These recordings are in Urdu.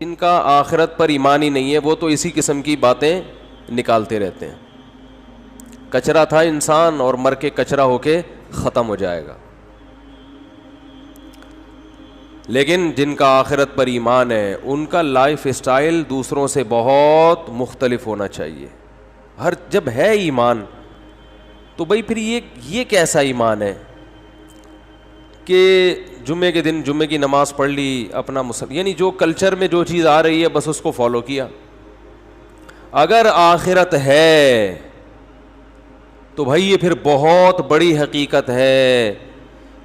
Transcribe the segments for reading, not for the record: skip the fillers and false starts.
ان کا آخرت پر ایمان ہی نہیں ہے وہ تو اسی قسم کی باتیں نکالتے رہتے ہیں. کچرا تھا انسان اور مر کے کچرا ہو کے ختم ہو جائے گا. لیکن جن کا آخرت پر ایمان ہے ان کا لائف اسٹائل دوسروں سے بہت مختلف ہونا چاہیے. جب ہے ایمان تو بھائی پھر یہ کیسا ایمان ہے کہ جمعے کے دن جمعے کی نماز پڑھ لی اپنا یعنی جو کلچر میں جو چیز آ رہی ہے بس اس کو فالو کیا. اگر آخرت ہے تو بھائی یہ پھر بہت بڑی حقیقت ہے,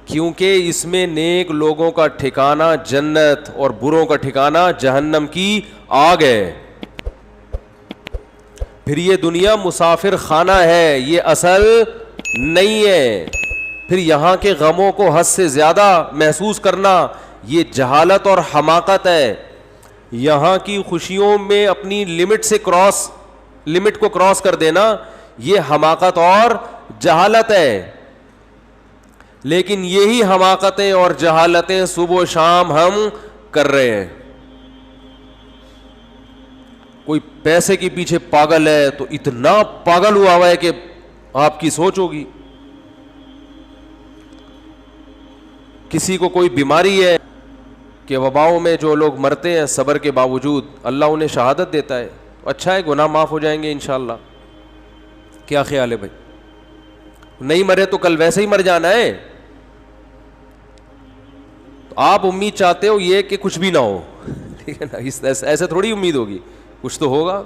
کیونکہ اس میں نیک لوگوں کا ٹھکانہ جنت اور بروں کا ٹھکانہ جہنم کی آگ ہے. پھر یہ دنیا مسافر خانہ ہے, یہ اصل نہیں ہے. پھر یہاں کے غموں کو حد سے زیادہ محسوس کرنا یہ جہالت اور حماقت ہے. یہاں کی خوشیوں میں اپنی لمٹ کو کراس کر دینا یہ حماقت اور جہالت ہے. لیکن یہی حماقتیں اور جہالتیں صبح و شام ہم کر رہے ہیں. کوئی پیسے کے پیچھے پاگل ہے تو اتنا پاگل ہوا ہے کہ آپ کی سوچ ہوگی. کسی کو کوئی بیماری ہے کہ وباؤں میں جو لوگ مرتے ہیں صبر کے باوجود اللہ انہیں شہادت دیتا ہے. اچھا ہے, گناہ معاف ہو جائیں گے انشاءاللہ. کیا خیال ہے بھائی؟ نہیں مرے تو کل ویسے ہی مر جانا ہے. تو آپ امید چاہتے ہو یہ کہ کچھ بھی نہ ہو, ٹھیک ہے نا, ایسے تھوڑی امید ہوگی, کچھ تو ہوگا.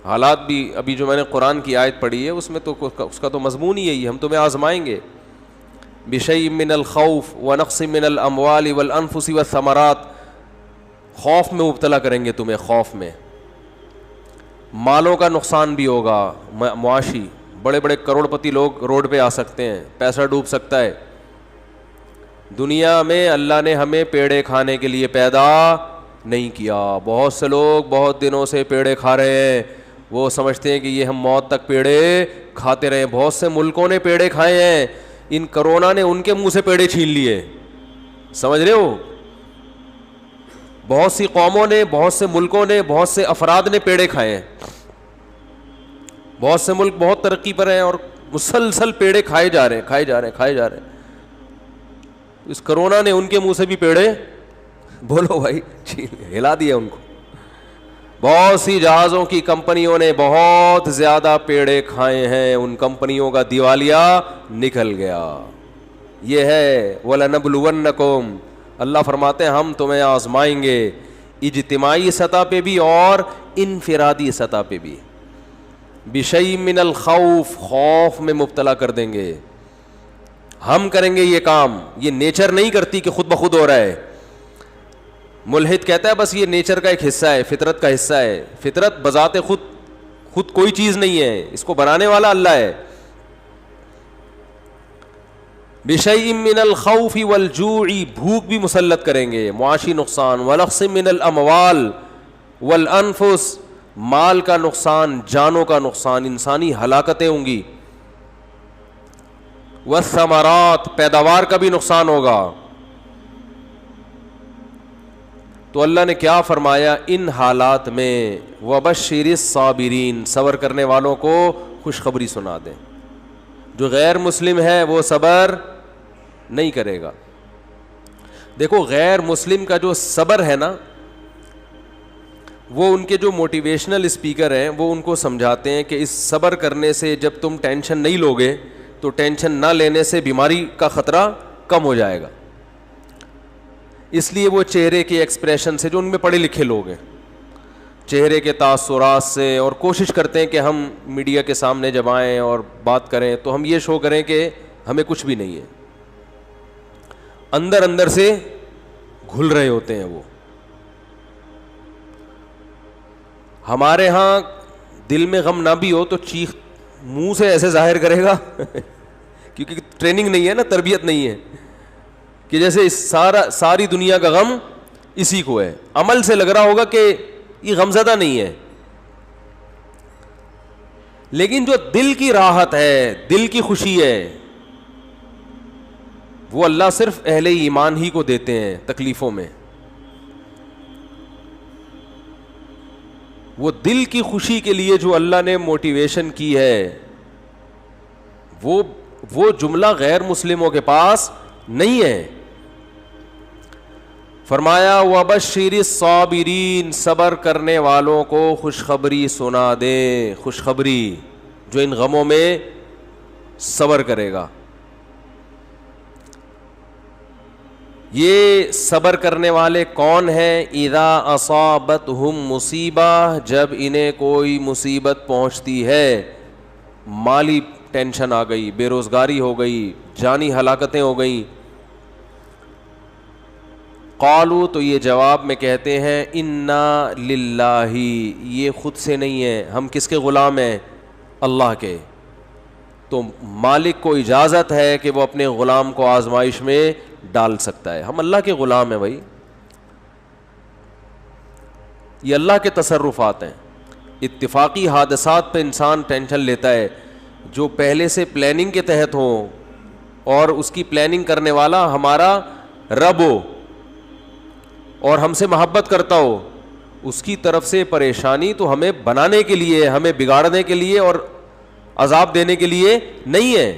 حالات بھی ابھی جو میں نے قرآن کی آیت پڑھی ہے اس میں تو اس کا تو مضمون ہی یہی ہے, ہم تمہیں آزمائیں گے بشیء من الخوف ونقص من الاموال والانفس والثمرات. خوف میں مبتلا کریں گے تمہیں, خوف میں مالوں کا نقصان بھی ہوگا معاشی. بڑے بڑے کروڑ پتی لوگ روڈ پہ آ سکتے ہیں, پیسہ ڈوب سکتا ہے. دنیا میں اللہ نے ہمیں پیڑے کھانے کے لیے پیدا نہیں کیا. بہت سے لوگ بہت دنوں سے پیڑے کھا رہے ہیں, وہ سمجھتے ہیں کہ یہ ہم موت تک پیڑے کھاتے رہے. بہت سے ملکوں نے پیڑے کھائے ہیں, ان کرونا نے ان کے منہ سے پیڑے چھین لیے. سمجھ رہے ہو؟ بہت سی قوموں نے, بہت سے ملکوں نے, بہت سے افراد نے پیڑے کھائے ہیں. بہت سے ملک بہت ترقی پر ہیں اور مسلسل پیڑے کھائے جا رہے ہیں. اس کرونا نے ان کے منہ سے بھی پیڑے, بولو بھائی, ہلا دیا ان کو. بہت سی جہازوں کی کمپنیوں نے بہت زیادہ پیڑے کھائے ہیں, ان کمپنیوں کا دیوالیہ نکل گیا. یہ ہے وَلَنَبْلُوَنَّكُمْ, اللہ فرماتے ہیں ہم تمہیں آزمائیں گے, اجتماعی سطح پہ بھی اور انفرادی سطح پہ بھی. بشیء من الخوف, خوف میں مبتلا کر دیں گے. ہم کریں گے یہ کام, یہ نیچر نہیں کرتی کہ خود بخود ہو رہا ہے. ملحد کہتا ہے بس یہ نیچر کا ایک حصہ ہے, فطرت کا حصہ ہے. فطرت بذات خود کوئی چیز نہیں ہے, اس کو بنانے والا اللہ ہے. بشیء من الخوف والجوع, بھوک بھی مسلط کریں گے, معاشی نقصان. ونقص من الاموال والانفس, مال کا نقصان, جانوں کا نقصان, انسانی ہلاکتیں ہوں گی. والثمرات, پیداوار کا بھی نقصان ہوگا. تو اللہ نے کیا فرمایا ان حالات میں, وبشر الصابرین, صبر کرنے والوں کو خوشخبری سنا دیں. جو غیر مسلم ہے وہ صبر نہیں کرے گا. دیکھو غیر مسلم کا جو صبر ہے نا, وہ ان کے جو موٹیویشنل اسپیکر ہیں وہ ان کو سمجھاتے ہیں کہ اس صبر کرنے سے جب تم ٹینشن نہیں لوگے تو ٹینشن نہ لینے سے بیماری کا خطرہ کم ہو جائے گا. اس لیے وہ چہرے کے ایکسپریشن سے, جو ان میں پڑھے لکھے لوگ ہیں, چہرے کے تاثرات سے, اور کوشش کرتے ہیں کہ ہم میڈیا کے سامنے جب آئیں اور بات کریں تو ہم یہ شو کریں کہ ہمیں کچھ بھی نہیں ہے. اندر اندر سے گھل رہے ہوتے ہیں وہ. ہمارے ہاں دل میں غم نہ بھی ہو تو چیخ منہ سے ایسے ظاہر کرے گا کیونکہ ٹریننگ نہیں ہے نا, تربیت نہیں ہے, کہ جیسے ساری دنیا کا غم اسی کو ہے. عمل سے لگ رہا ہوگا کہ یہ غمزدہ نہیں ہے, لیکن جو دل کی راحت ہے, دل کی خوشی ہے, وہ اللہ صرف اہل ایمان ہی کو دیتے ہیں تکلیفوں میں. وہ دل کی خوشی کے لیے جو اللہ نے موٹیویشن کی ہے وہ جملہ غیر مسلموں کے پاس نہیں ہے. فرمایا وَبَشِّرِ الصَّابِرِينَ، صبر کرنے والوں کو خوشخبری سنا دے، خوشخبری جو ان غموں میں صبر کرے گا. یہ صبر کرنے والے کون ہیں؟ اذا اصابتہم مصیبہ، جب انہیں کوئی مصیبت پہنچتی ہے، مالی ٹینشن آ گئی، بے روزگاری ہو گئی، جانی ہلاکتیں ہو گئیں. قالوا، تو یہ جواب میں کہتے ہیں انا للہ، یہ خود سے نہیں ہے، ہم کس کے غلام ہیں؟ اللہ کے. تو مالک کو اجازت ہے کہ وہ اپنے غلام کو آزمائش میں ڈال سکتا ہے. ہم اللہ کے غلام ہیں بھائی، یہ اللہ کے تصرفات ہیں. اتفاقی حادثات پہ انسان ٹینشن لیتا ہے، جو پہلے سے پلاننگ کے تحت ہوں اور اس کی پلاننگ کرنے والا ہمارا رب ہو اور ہم سے محبت کرتا ہو، اس کی طرف سے پریشانی تو ہمیں بنانے کے لیے، ہمیں بگاڑنے کے لیے اور عذاب دینے کے لیے نہیں ہے.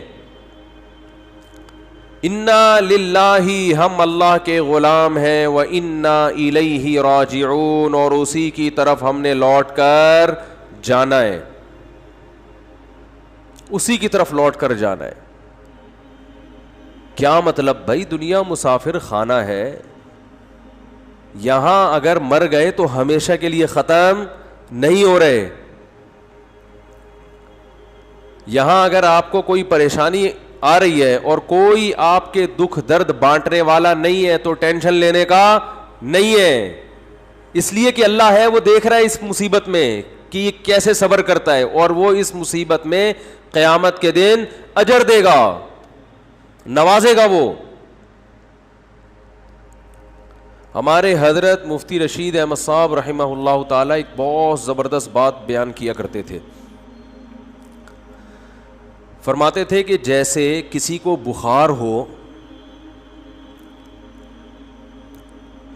انا للہ، ہم اللہ کے غلام ہیں، وانا الیہ راجعون، اور اسی کی طرف ہم نے لوٹ کر جانا ہے، اسی کی طرف لوٹ کر جانا ہے. کیا مطلب بھائی؟ دنیا مسافر خانہ ہے، یہاں اگر مر گئے تو ہمیشہ کے لیے ختم نہیں ہو رہے. یہاں اگر آپ کو کوئی پریشانی آ رہی ہے اور کوئی آپ کے دکھ درد بانٹنے والا نہیں ہے تو ٹینشن لینے کا نہیں ہے. اس لیے کہ اللہ ہے، وہ دیکھ رہا ہے اس مصیبت میں کہ یہ کیسے صبر کرتا ہے، اور وہ اس مصیبت میں قیامت کے دن اجر دے گا، نوازے گا. وہ ہمارے حضرت مفتی رشید احمد صاحب رحمہ اللہ تعالی ایک بہت زبردست بات بیان کیا کرتے تھے. فرماتے تھے کہ جیسے کسی کو بخار ہو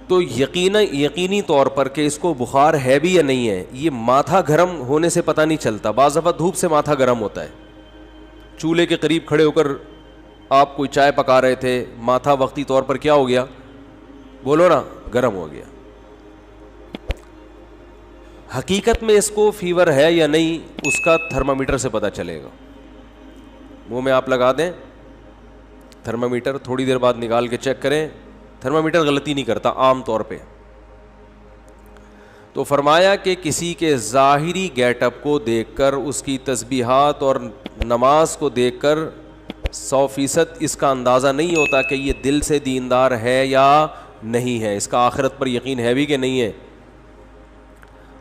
تو یقینی طور پر کہ اس کو بخار ہے بھی یا نہیں ہے، یہ ماتھا گرم ہونے سے پتہ نہیں چلتا. بعض دفعہ دھوپ سے ماتھا گرم ہوتا ہے، چولہے کے قریب کھڑے ہو کر آپ کوئی چائے پکا رہے تھے، ماتھا وقتی طور پر کیا ہو گیا؟ بولو نا، گرم ہو گیا. حقیقت میں اس کو فیور ہے یا نہیں، اس کا تھرمامیٹر سے پتہ چلے گا. منہ میں آپ لگا دیں تھرمامیٹر، تھوڑی دیر بعد نکال کے چیک کریں، تھرمامیٹر غلطی نہیں کرتا عام طور پہ. تو فرمایا کہ کسی کے ظاہری گیٹ اپ کو دیکھ کر، اس کی تسبیحات اور نماز کو دیکھ کر 100% اس کا اندازہ نہیں ہوتا کہ یہ دل سے دیندار ہے یا نہیں ہے، اس کا آخرت پر یقین ہے بھی کہ نہیں ہے.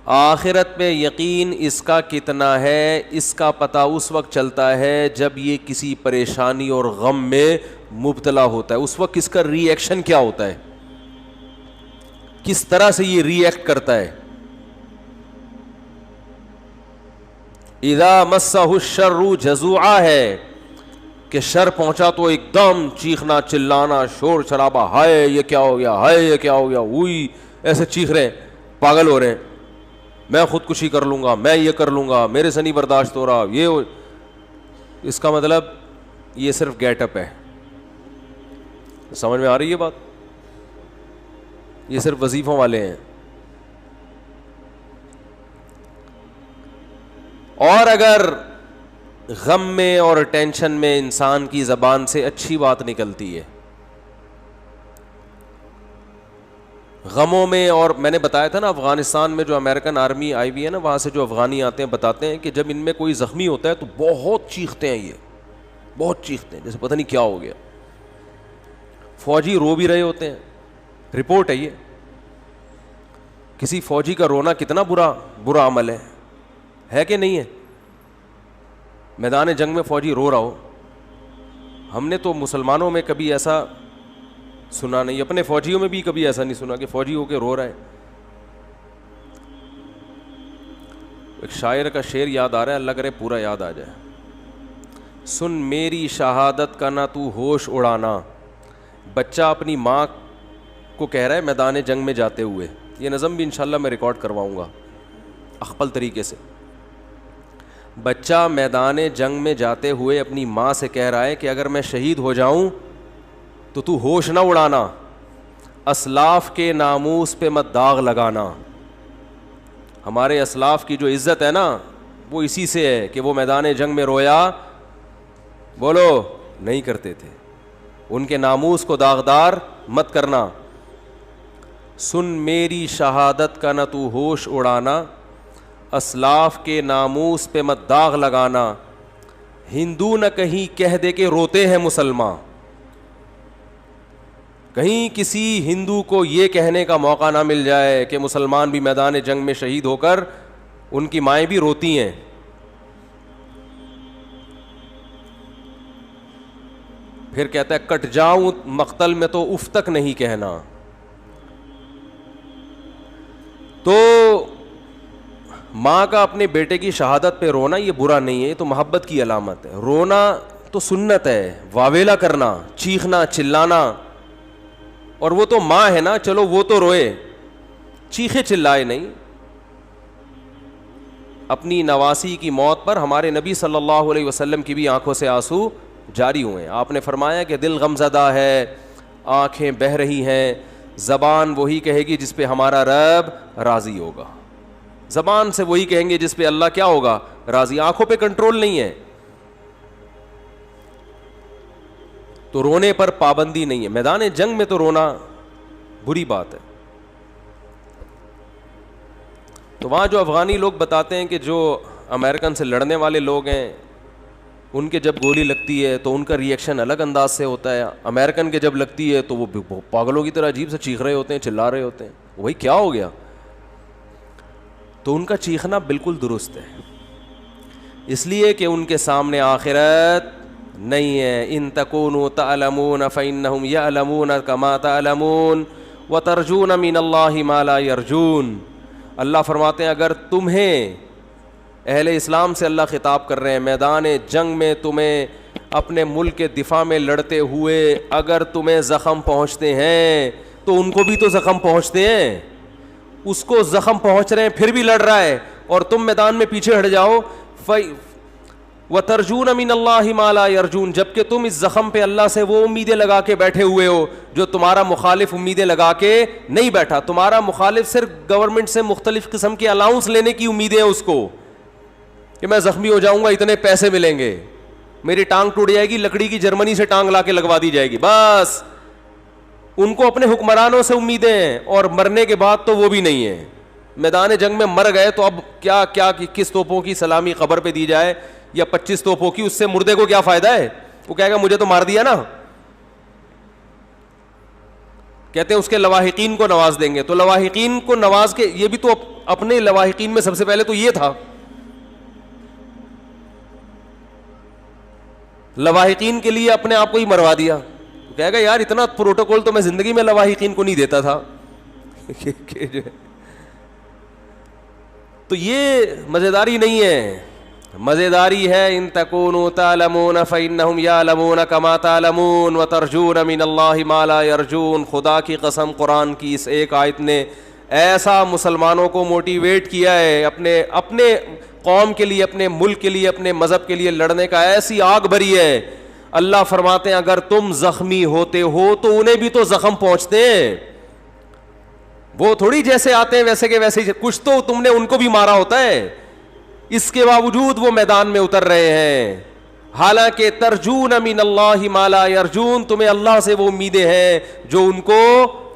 آخرت میں یقین اس کا کتنا ہے، اس کا پتہ اس وقت چلتا ہے جب یہ کسی پریشانی اور غم میں مبتلا ہوتا ہے. اس وقت اس کا ری ایکشن کیا ہوتا ہے، کس طرح سے یہ ری ایکٹ کرتا ہے. اذا مسہ الشر جزوعا ہے کہ شر پہنچا تو ایک دم چیخنا چلانا، شور شرابہ، ہائے یہ کیا ہو گیا، ہائے یہ کیا ہو گیا، وہی ایسے چیخ رہے ہیں، پاگل ہو رہے ہیں، میں خودکشی کر لوں گا، میں یہ کر لوں گا، میرے سے نہیں برداشت ہو رہا، یہ ہو. اس کا مطلب یہ صرف گیٹ اپ ہے. سمجھ میں آ رہی ہے بات؟ یہ صرف وظیفوں والے ہیں. اور اگر غم میں اور ٹینشن میں انسان کی زبان سے اچھی بات نکلتی ہے، غموں میں، اور میں نے بتایا تھا نا افغانستان میں جو امریکن آرمی آئی ہوئی ہے نا، وہاں سے جو افغانی آتے ہیں بتاتے ہیں کہ جب ان میں کوئی زخمی ہوتا ہے تو بہت چیختے ہیں، یہ بہت چیختے ہیں جیسے پتہ نہیں کیا ہو گیا. فوجی رو بھی رہے ہوتے ہیں، رپورٹ ہے یہ. کسی فوجی کا رونا کتنا برا عمل ہے کہ نہیں ہے؟ میدان جنگ میں فوجی رو رہا ہو. ہم نے تو مسلمانوں میں کبھی ایسا سنا نہیں، اپنے فوجیوں میں بھی کبھی ایسا نہیں سنا کہ فوجی ہو کے رو رہا ہے. ایک شاعر کا شعر یاد آ رہا ہے، اللہ کرے پورا یاد آ جائے. سن میری شہادت کا نہ تو ہوش اڑانا. بچہ اپنی ماں کو کہہ رہا ہے میدان جنگ میں جاتے ہوئے، یہ نظم بھی انشاءاللہ میں ریکارڈ کرواؤں گا. اخپل طریقے سے. بچہ میدان جنگ میں جاتے ہوئے اپنی ماں سے کہہ رہا ہے کہ اگر میں شہید ہو جاؤں تو ہوش نہ اڑانا, اسلاف کے ناموس پہ مت داغ لگانا. ہمارے اسلاف کی جو عزت ہے نا وہ اسی سے ہے کہ وہ میدان جنگ میں رویا بولو نہیں کرتے تھے. ان کے ناموس کو داغدار مت کرنا. سن میری شہادت کا نہ تو ہوش اڑانا, اسلاف کے ناموس پہ مت داغ لگانا. ہندو نہ کہیں کہہ دے کہ روتے ہیں مسلمان, کہیں کسی ہندو کو یہ کہنے کا موقع نہ مل جائے کہ مسلمان بھی میدان جنگ میں شہید ہو کر ان کی مائیں بھی روتی ہیں. پھر کہتا ہے کٹ جاؤں مقتل میں تو اف تک نہیں کہنا. تو ماں کا اپنے بیٹے کی شہادت پہ رونا یہ برا نہیں ہے, یہ تو محبت کی علامت ہے. رونا تو سنت ہے, واویلا کرنا, چیخنا, چلانا. اور وہ تو ماں ہے نا, چلو وہ تو روئے, چیخے چلائے نہیں. اپنی نواسی کی موت پر ہمارے نبی صلی اللہ علیہ وسلم کی بھی آنکھوں سے آنسو جاری ہوئے. آپ نے فرمایا کہ دل غمزدہ ہے, آنکھیں بہہ رہی ہیں, زبان وہی کہے گی جس پہ ہمارا رب راضی ہوگا. زبان سے وہی کہیں گے جس پہ اللہ کیا ہوگا راضی. آنکھوں پہ کنٹرول نہیں ہے تو رونے پر پابندی نہیں ہے. میدان جنگ میں تو رونا بری بات ہے. تو وہاں جو افغانی لوگ بتاتے ہیں کہ جو امریکن سے لڑنے والے لوگ ہیں ان کے جب گولی لگتی ہے تو ان کا ریئیکشن الگ انداز سے ہوتا ہے. امریکن کے جب لگتی ہے تو وہ پاگلوں کی طرح عجیب سے چیخ رہے ہوتے ہیں, چلا رہے ہوتے ہیں, وہی کیا ہو گیا. تو ان کا چیخنا بالکل درست ہے, اس لیے کہ ان کے سامنے آخرت نہیں ہے. ان تکونوا تعلمون فإنهم يعلمون كما تعلمون وترجون من اللہ ما لا يرجون. اللہ فرماتے ہیں اگر تمہیں, اہل اسلام سے اللہ خطاب کر رہے ہیں, میدان جنگ میں تمہیں اپنے ملک کے دفاع میں لڑتے ہوئے اگر تمہیں زخم پہنچتے ہیں تو ان کو بھی تو زخم پہنچتے ہیں. اس کو زخم پہنچ رہے ہیں پھر بھی لڑ رہا ہے اور تم میدان میں پیچھے ہٹ جاؤ. وَتَرْجُونَ مِنَ اللَّهِ مَا لَا يَرْجُونَ, جبکہ تم اس زخم پہ اللہ سے وہ امیدیں لگا کے بیٹھے ہوئے ہو جو تمہارا مخالف امیدیں لگا کے نہیں بیٹھا. تمہارا مخالف صرف گورنمنٹ سے مختلف قسم کے الاؤنس لینے کی امیدیں ہیں اس کو کہ میں زخمی ہو جاؤں گا اتنے پیسے ملیں گے, میری ٹانگ ٹوٹ جائے گی لکڑی کی جرمنی سے ٹانگ لا کے لگوا دی جائے گی. بس ان کو اپنے حکمرانوں سے امیدیں ہیں اور مرنے کے بعد تو وہ بھی نہیں ہے. میدان جنگ میں مر گئے تو اب کیا کیا کس توپوں کی سلامی قبر پہ دی جائے یا 25 توپوں کی, اس سے مردے کو کیا فائدہ ہے. وہ کہے گا مجھے تو مار دیا نا. کہتے ہیں اس کے لواحقین کو نواز دیں گے. تو لواحقین کو نواز کے, یہ بھی تو اپنے لواحقین میں سب سے پہلے تو یہ تھا, لواحقین کے لیے اپنے آپ کو ہی مروا دیا. کہے گا یار اتنا پروٹوکول تو میں زندگی میں لواحقین کو نہیں دیتا تھا. تو یہ مزیداری نہیں ہے. مزیداری ہے ان تکونوا تعلمون فإنهم يعلمون كما تعلمون وترجون من اللہ ما لا يرجون. خدا کی قسم قرآن کی اس ایک آیت نے ایسا مسلمانوں کو موٹیویٹ کیا ہے اپنے قوم کے لیے, اپنے ملک کے لیے, اپنے مذہب کے لیے لڑنے کا, ایسی آگ بھری ہے. اللہ فرماتے ہیں اگر تم زخمی ہوتے ہو تو انہیں بھی تو زخم پہنچتے ہیں. وہ تھوڑی جیسے آتے ہیں ویسے کے ویسے, کچھ تو تم نے ان کو بھی مارا ہوتا ہے. اس کے باوجود وہ میدان میں اتر رہے ہیں. حالانکہ ترجون من اللہ ما لا یرجون, تمہیں اللہ سے وہ امیدیں ہیں جو ان کو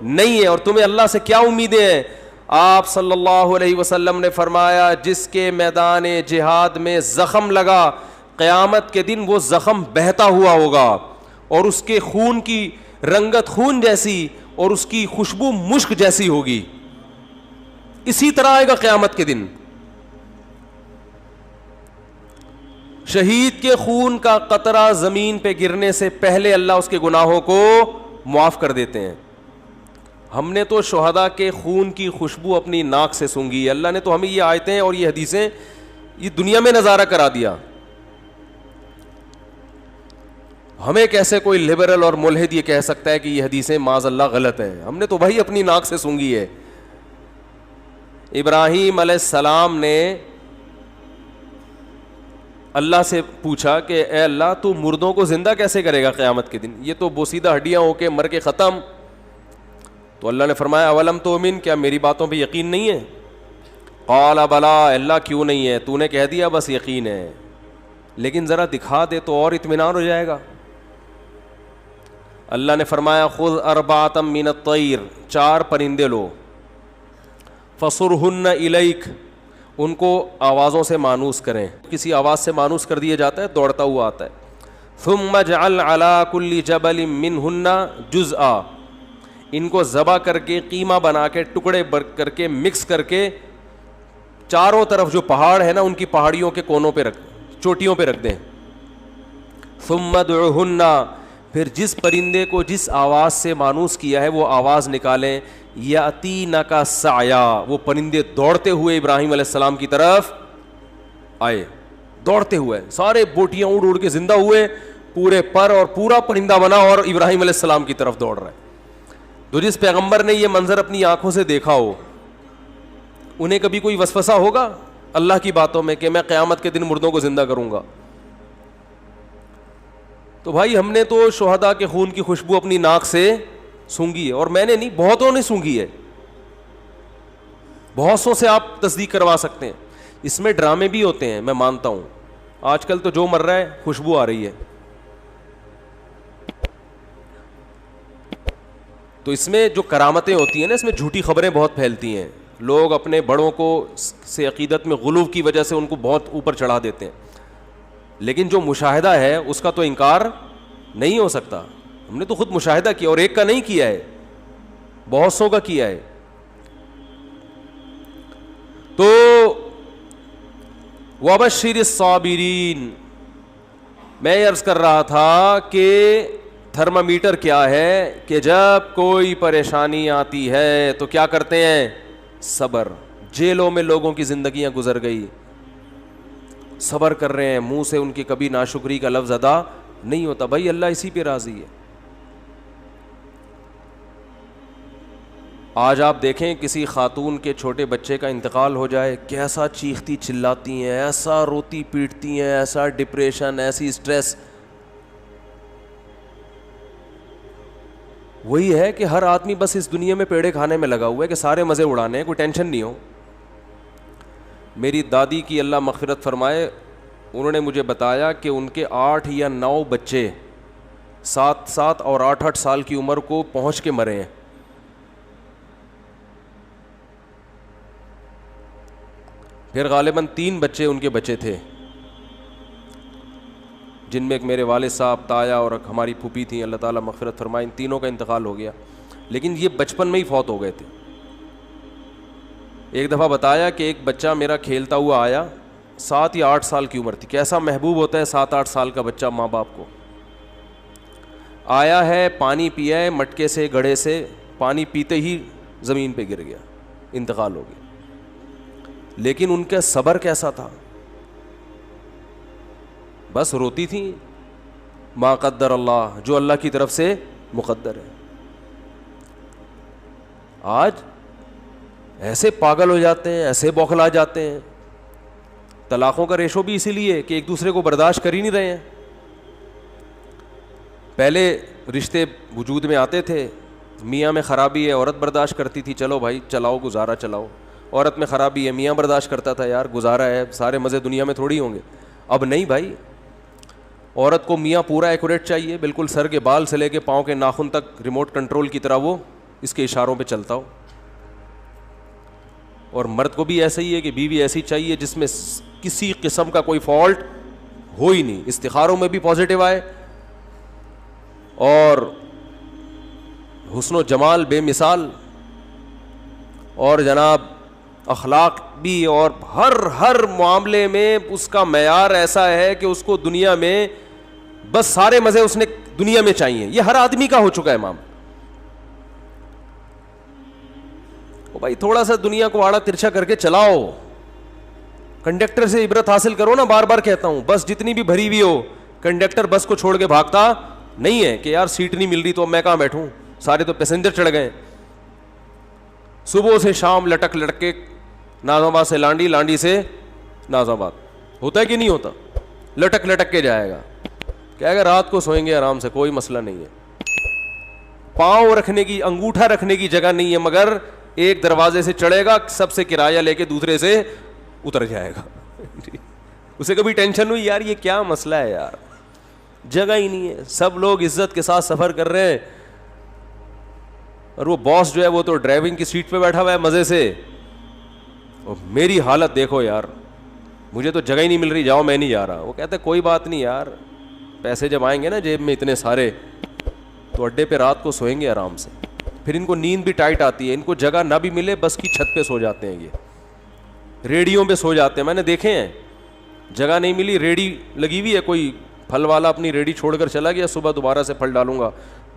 نہیں ہے. اور تمہیں اللہ سے کیا امیدیں ہیں؟ آپ صلی اللہ علیہ وسلم نے فرمایا جس کے میدان جہاد میں زخم لگا قیامت کے دن وہ زخم بہتا ہوا ہوگا اور اس کے خون کی رنگت خون جیسی اور اس کی خوشبو مشک جیسی ہوگی. اسی طرح آئے گا قیامت کے دن. شہید کے خون کا قطرہ زمین پہ گرنے سے پہلے اللہ اس کے گناہوں کو معاف کر دیتے ہیں. ہم نے تو شہداء کے خون کی خوشبو اپنی ناک سے سونگھی. اللہ نے تو ہمیں یہ آیتیں اور یہ حدیثیں یہ دنیا میں نظارہ کرا دیا. ہمیں کیسے کوئی لبرل اور ملحد یہ کہہ سکتا ہے کہ یہ حدیثیں معاذ اللہ غلط ہیں؟ ہم نے تو بھائی اپنی ناک سے سونگھی ہے. ابراہیم علیہ السلام نے اللہ سے پوچھا کہ اے اللہ تو مردوں کو زندہ کیسے کرے گا قیامت کے دن, یہ تو بوسیدہ ہڈیاں ہو کے مر کے ختم. تو اللہ نے فرمایا اولم تؤمن, کیا میری باتوں پہ یقین نہیں ہے؟ قال بلا, اللہ کیوں نہیں ہے, تو نے کہہ دیا بس یقین ہے, لیکن ذرا دکھا دے تو اور اطمینان ہو جائے گا. اللہ نے فرمایا خذ اربعۃ من الطیر, 4 پرندے لو, فصرہن الیک, ان کو آوازوں سے مانوس کریں, کسی آواز سے مانوس کر دیا جاتا ہے دوڑتا ہوا آتا ہے. ثم اجعل علی کل جبل منہن جزءا, ان کو ذبح کر کے قیمہ بنا کے ٹکڑے کر کے مکس کر کے چاروں طرف جو پہاڑ ہے نا ان کی پہاڑیوں کے کونوں پہ چوٹیوں پہ رکھ دیں. ثم ادعوہن, پھر جس پرندے کو جس آواز سے مانوس کیا ہے وہ آواز نکالیں. یاتینک سعیا, وہ پرندے دوڑتے ہوئے ابراہیم علیہ السلام کی طرف آئے, دوڑتے ہوئے, سارے بوٹیاں اڑ اڑ کے زندہ ہوئے, پورے پر اور پورا پرندہ بنا اور ابراہیم علیہ السلام کی طرف دوڑ رہا ہے. تو جس پیغمبر نے یہ منظر اپنی آنکھوں سے دیکھا ہو, انہیں کبھی کوئی وسوسہ ہوگا اللہ کی باتوں میں کہ میں قیامت کے دن مردوں کو زندہ کروں گا؟ تو بھائی ہم نے تو شہداء کے خون کی خوشبو اپنی ناک سے سونگھی ہے, اور میں نے نہیں, بہتوں نے سونگھی ہے, بہت سو سے آپ تصدیق کروا سکتے ہیں. اس میں ڈرامے بھی ہوتے ہیں, میں مانتا ہوں, آج کل تو جو مر رہا ہے خوشبو آ رہی ہے. تو اس میں جو کرامتیں ہوتی ہیں نا, اس میں جھوٹی خبریں بہت پھیلتی ہیں, لوگ اپنے بڑوں کو سے عقیدت میں غلو کی وجہ سے ان کو بہت اوپر چڑھا دیتے ہیں, لیکن جو مشاہدہ ہے اس کا تو انکار نہیں ہو سکتا. ہم نے تو خود مشاہدہ کیا, اور ایک کا نہیں کیا ہے, بہت سو کا کیا ہے. تو وبشر الصابرین, میں عرض کر رہا تھا کہ تھرمامیٹر کیا ہے کہ جب کوئی پریشانی آتی ہے تو کیا کرتے ہیں؟ صبر. جیلوں میں لوگوں کی زندگیاں گزر گئی, صبر کر رہے ہیں, منہ سے ان کی کبھی ناشکری کا لفظ ادا نہیں ہوتا. بھائی اللہ اسی پہ راضی ہے. آج آپ دیکھیں کسی خاتون کے چھوٹے بچے کا انتقال ہو جائے, کیسا چیختی چلاتی ہیں, ایسا روتی پیٹتی ہیں, ایسا ڈپریشن, ایسی سٹریس. وہی ہے کہ ہر آدمی بس اس دنیا میں پیڑے کھانے میں لگا ہوا ہے کہ سارے مزے اڑانے ہیں, کوئی ٹینشن نہیں ہو. میری دادی کی اللہ مغفرت فرمائے, انہوں نے مجھے بتایا کہ ان کے 8 یا 9 بچے 7 اور 8 سال کی عمر کو پہنچ کے مرے ہیں. پھر غالباً 3 بچے ان کے بچے تھے, جن میں ایک میرے والد صاحب, تایا اور ہماری پھوپھی تھیں, اللہ تعالیٰ مغفرت فرمائے. ان تینوں کا انتقال ہو گیا, لیکن یہ بچپن میں ہی فوت ہو گئے تھے. ایک دفعہ بتایا کہ ایک بچہ میرا کھیلتا ہوا آیا, 7 یا 8 سال کی عمر تھی. کیسا محبوب ہوتا ہے 7-8 سال کا بچہ ماں باپ کو. آیا ہے, پانی پیا ہے مٹکے سے, گڑھے سے, پانی پیتے ہی زمین پہ گر گیا, انتقال ہو گیا. لیکن ان کا صبر کیسا تھا, بس روتی تھیں, ما قدر اللہ, جو اللہ کی طرف سے مقدر ہے. آج ایسے پاگل ہو جاتے ہیں, ایسے بوکھلا جاتے ہیں. طلاقوں کا ریشو بھی اسی لیے کہ ایک دوسرے کو برداشت کر ہی نہیں رہے ہیں. پہلے رشتے وجود میں آتے تھے, میاں میں خرابی ہے, عورت برداشت کرتی تھی, چلو بھائی چلاؤ گزارا چلاؤ. عورت میں خرابی ہے, میاں برداشت کرتا تھا, یار گزارا ہے, سارے مزے دنیا میں تھوڑی ہوں گے. اب نہیں بھائی, عورت کو میاں پورا ایکوریٹ چاہیے, بالکل سر کے بال سے لے کے پاؤں کے ناخن تک ریموٹ کنٹرول کی طرح وہ اس کے اشاروں پہ چلتا ہو. اور مرد کو بھی ایسا ہی ہے کہ بیوی ایسی چاہیے جس میں کسی قسم کا کوئی فالٹ ہو ہی نہیں, استخاروں میں بھی پازیٹیو آئے, اور حسن و جمال بے مثال, اور جناب اخلاق بھی, اور ہر معاملے میں اس کا معیار ایسا ہے کہ اس کو دنیا میں بس سارے مزے اس نے دنیا میں چاہیے. یہ ہر آدمی کا ہو چکا ہے مام. بھائی تھوڑا سا دنیا کو آڑا ترچھا کر کے چلاؤ, کنڈکٹر سے عبرت حاصل کرو نا. بار بار کہتا ہوں, بس جتنی بھی بھری ہوئی ہو, کنڈکٹر بس کو چھوڑ کے بھاگتا نہیں ہے کہ یار سیٹ نہیں مل رہی تو میں کہاں بیٹھوں, سارے تو پیسنجر چڑھ گئے. صبح سے شام لٹک کے ناظم آباد سے لانڈی، لانڈی سے ناظم آباد، ہوتا ہے کہ نہیں ہوتا؟ لٹک لٹک کے جائے گا، کہے گا رات کو سوئیں گے آرام سے، کوئی مسئلہ نہیں ہے، پاؤں رکھنے کی، انگوٹھا رکھنے کی جگہ نہیں ہے، مگر ایک دروازے سے چڑھے گا، سب سے کرایہ لے کے دوسرے سے اتر جائے گا. اسے کبھی ٹینشن ہوئی یار یہ کیا مسئلہ ہے یار، جگہ ہی نہیں ہے، سب لوگ عزت کے ساتھ سفر کر رہے ہیں اور وہ باس جو ہے وہ تو ڈرائیونگ کی سیٹ پہ بیٹھا ہوا ہے مزے سے، اور میری حالت دیکھو یار، مجھے تو جگہ ہی نہیں مل رہی، جاؤ میں نہیں جا رہا. وہ کہتے کوئی بات نہیں یار، پیسے جب آئیں گے نا جیب میں اتنے سارے تو اڈے پہ رات کو سوئیں گے آرام سے. پھر ان کو نیند بھی ٹائٹ آتی ہے، ان کو جگہ نہ بھی ملے بس کی چھت پہ سو جاتے ہیں، یہ ریڑیوں پہ سو جاتے ہیں، میں نے دیکھے ہیں. جگہ نہیں ملی، ریڑی لگی ہوئی ہے، کوئی پھل والا اپنی ریڑی چھوڑ کر چلا گیا، صبح دوبارہ سے پھل ڈالوں گا،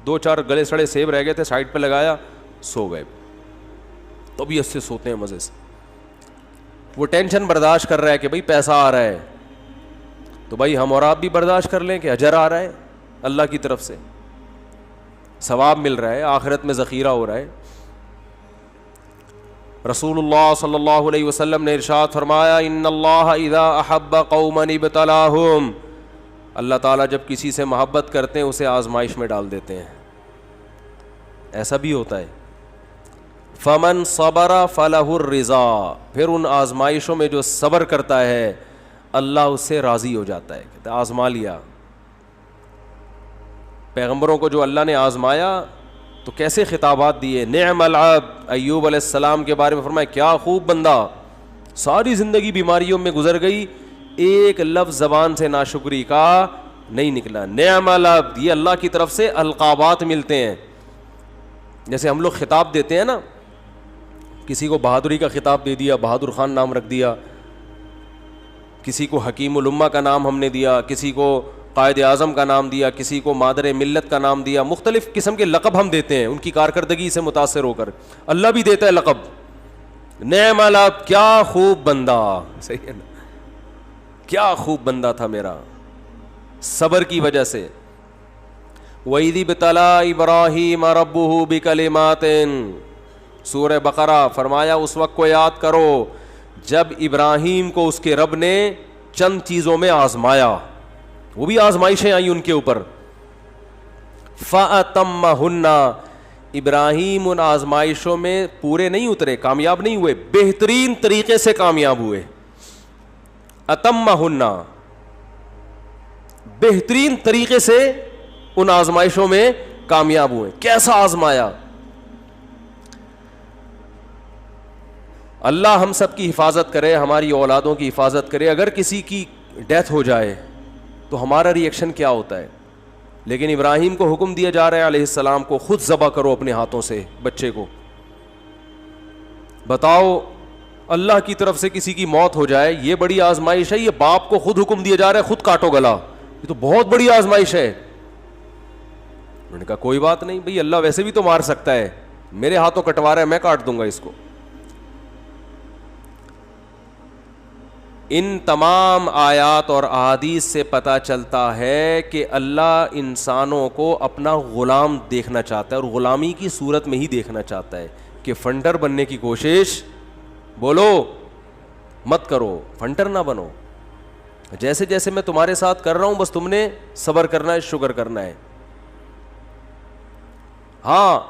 2-4 گلے سڑے سیب رہ گئے تھے سائڈ پہ لگایا، سو گئے. طبیعت سے سوتے ہیں مزے سے. وہ ٹینشن برداشت کر رہا ہے کہ بھائی پیسہ آ رہا ہے، تو بھائی ہم اور آپ بھی برداشت کر لیں کہ اجر آ رہا ہے اللہ کی طرف سے، ثواب مل رہا ہے، آخرت میں ذخیرہ ہو رہا ہے. رسول اللہ صلی اللہ علیہ وسلم نے ارشاد فرمایا ان اللہ اذا احب قوما ابتلاہم، اللہ تعالیٰ جب کسی سے محبت کرتے ہیں اسے آزمائش میں ڈال دیتے ہیں. ایسا بھی ہوتا ہے. فمن صبر فلہ الرضا، پھر ان آزمائشوں میں جو صبر کرتا ہے اللہ اس سے راضی ہو جاتا ہے. کہتے آزما لیا. پیغمبروں کو جو اللہ نے آزمایا تو کیسے خطابات دیے. نعم العبد، ایوب علیہ السلام کے بارے میں فرمایا کیا خوب بندہ، ساری زندگی بیماریوں میں گزر گئی، ایک لفظ زبان سے ناشکری کا نہیں نکلا. نعم العبد، یہ اللہ کی طرف سے القابات ملتے ہیں. جیسے ہم لوگ خطاب دیتے ہیں نا، کسی کو بہادری کا خطاب دے دیا، بہادر خان نام رکھ دیا، کسی کو حکیم الامہ کا نام ہم نے دیا، کسی کو قائد اعظم کا نام دیا، کسی کو مادر ملت کا نام دیا، مختلف قسم کے لقب ہم دیتے ہیں ان کی کارکردگی سے متاثر ہو کر. اللہ بھی دیتا ہے لقب. نعم العبد، کیا خوب بندہ، صحیح ہے نا، کیا خوب بندہ تھا میرا، صبر کی وجہ سے. وَإِذِ ابْتَلَىٰ إِبْرَاهِيمَ رَبُّهُ بِكَلِمَاتٍ، سورہ بقرہ. فرمایا اس وقت کو یاد کرو جب ابراہیم کو اس کے رب نے چند چیزوں میں آزمایا، وہ بھی آزمائشیں آئیں ان کے اوپر. فَأَتَمَّهُنَّ، ابراہیم ان آزمائشوں میں پورے نہیں اترے، کامیاب نہیں ہوئے، بہترین طریقے سے کامیاب ہوئے. اتمہن، بہترین طریقے سے ان آزمائشوں میں کامیاب ہوئے. کیسا آزمایا؟ اللہ ہم سب کی حفاظت کرے، ہماری اولادوں کی حفاظت کرے. اگر کسی کی ڈیتھ ہو جائے تو ہمارا ری ایکشن کیا ہوتا ہے؟ لیکن ابراہیم کو حکم دیا جا رہا ہے علیہ السلام کو، خود ذبح کرو اپنے ہاتھوں سے بچے کو. بتاؤ اللہ کی طرف سے کسی کی موت ہو جائے، یہ بڑی آزمائش ہے. یہ باپ کو خود حکم دیا جا رہا ہے خود کاٹو گلا، یہ تو بہت بڑی آزمائش ہے. انہوں نے کہا کوئی بات نہیں بھئی، اللہ ویسے بھی تو مار سکتا ہے، میرے ہاتھوں کٹوا رہا ہے، میں کاٹ دوں گا اس کو. ان تمام آیات اور احادیث سے پتہ چلتا ہے کہ اللہ انسانوں کو اپنا غلام دیکھنا چاہتا ہے، اور غلامی کی صورت میں ہی دیکھنا چاہتا ہے کہ فنڈر بننے کی کوشش بولو مت کرو، فنٹر نہ بنو. جیسے جیسے میں تمہارے ساتھ کر رہا ہوں بس تم نے صبر کرنا ہے، شکر کرنا ہے. ہاں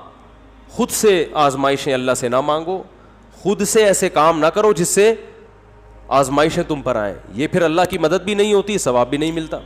خود سے آزمائشیں اللہ سے نہ مانگو، خود سے ایسے کام نہ کرو جس سے آزمائشیں تم پر آئیں، یہ پھر اللہ کی مدد بھی نہیں ہوتی، ثواب بھی نہیں ملتا.